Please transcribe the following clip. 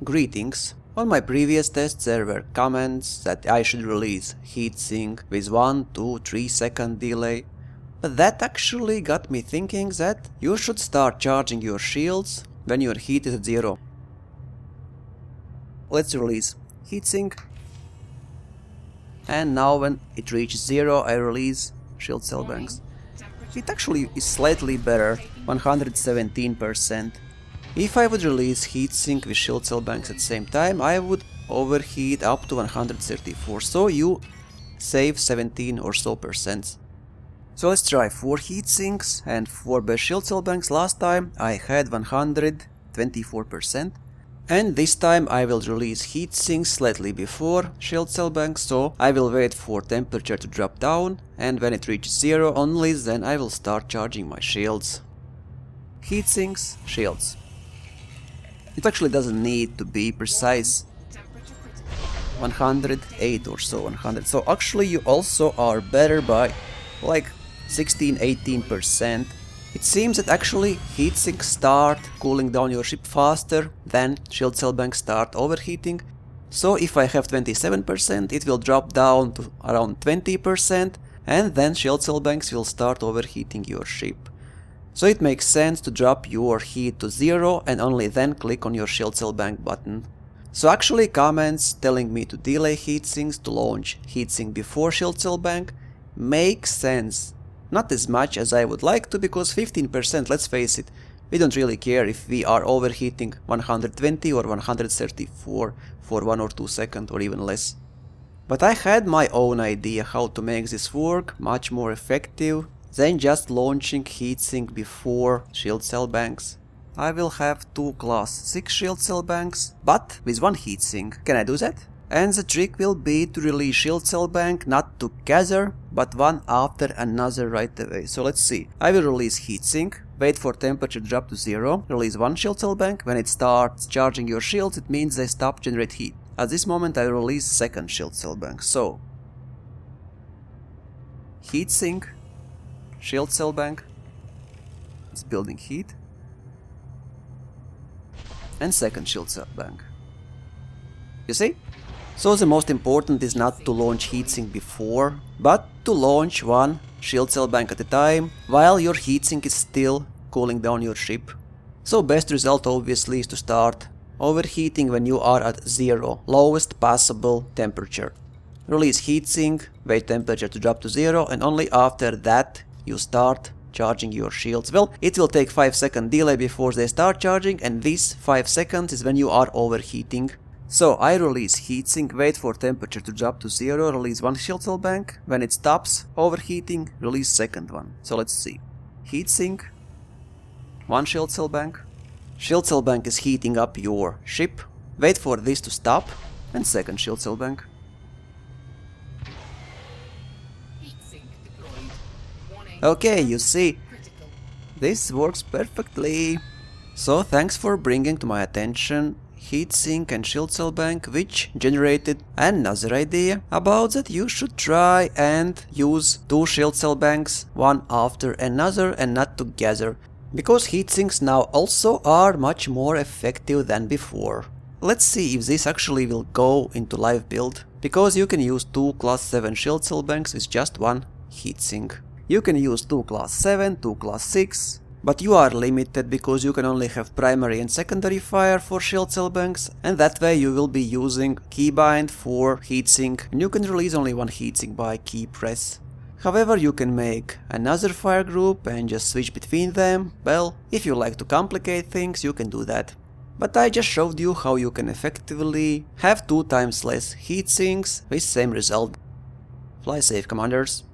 Greetings. On my previous tests there were comments that I should release heatsink with 1, 2, 3 second delay, but that actually got me thinking that you should start charging your shields when your heat is at 0. Let's release heatsink, and now when it reaches 0 I release shield cell banks. It actually is slightly better, 117%. If I would release heatsink with shield cell banks at the same time, I would overheat up to 134, so you save 17 or so percent. So let's try 4 heatsinks and 4 best shield cell banks. Last time I had 124%, and this time I will release heatsinks slightly before shield cell banks, so I will wait for temperature to drop down, and when it reaches 0 only then I will start charging my shields. Heatsinks, shields. It actually doesn't need to be precise. 108 or so, 100. So actually you also are better by like 16-18%. It seems that actually heatsinks start cooling down your ship faster than shield cell banks start overheating. So if I have 27%, it will drop down to around 20%, and then shield cell banks will start overheating your ship. So it makes sense to drop your heat to 0 and only then click on your shield cell bank button. So actually comments telling me to delay heatsinks to launch heatsink before shield cell bank makes sense. Not as much as I would like to, because 15%, let's face it, we don't really care if we are overheating 120 or 134 for 1 or 2 seconds or even less. But I had my own idea how to make this work much more effective than just launching heatsink before shield cell banks. I will have 2 class 6 shield cell banks, but with 1 heatsink. Can I do that? And the trick will be to release shield cell bank not together, but one after another right away. So let's see. I will release heatsink, wait for temperature drop to 0, release 1 shield cell bank. When it starts charging your shields, it means they stop generate heat. At this moment I will release second shield cell bank. So heatsink, shield cell bank, it's building heat, and second shield cell bank. You see? So the most important is not to launch heatsink before, but to launch 1 shield cell bank at a time while your heatsink is still cooling down your ship. So best result obviously is to start overheating when you are at 0, lowest possible temperature. Release heatsink, wait temperature to drop to 0, and only after that you start charging your shields. Well, it will take 5-second delay before they start charging, and this 5 seconds is when you are overheating. So I release heatsink, wait for temperature to drop to 0, release 1 shield cell bank. When it stops overheating, release second one. So let's see. Heatsink, 1 shield cell bank. Shield cell bank is heating up your ship. Wait for this to stop, and second shield cell bank. Okay, you see, this works perfectly. So thanks for bringing to my attention heatsink and shield cell bank, which generated another idea about that you should try and use 2 shield cell banks, one after another and not together, because heatsinks now also are much more effective than before. Let's see if this actually will go into live build, because you can use 2 class 7 shield cell banks with just 1 heatsink. You can use 2 class 7, 2 class 6, but you are limited because you can only have primary and secondary fire for shield cell banks, and that way you will be using keybind for heatsink, and you can release only 1 heatsink by key press. However, you can make another fire group and just switch between them. Well, if you like to complicate things, you can do that. But I just showed you how you can effectively have 2 times less heatsinks with same result. Fly safe, commanders.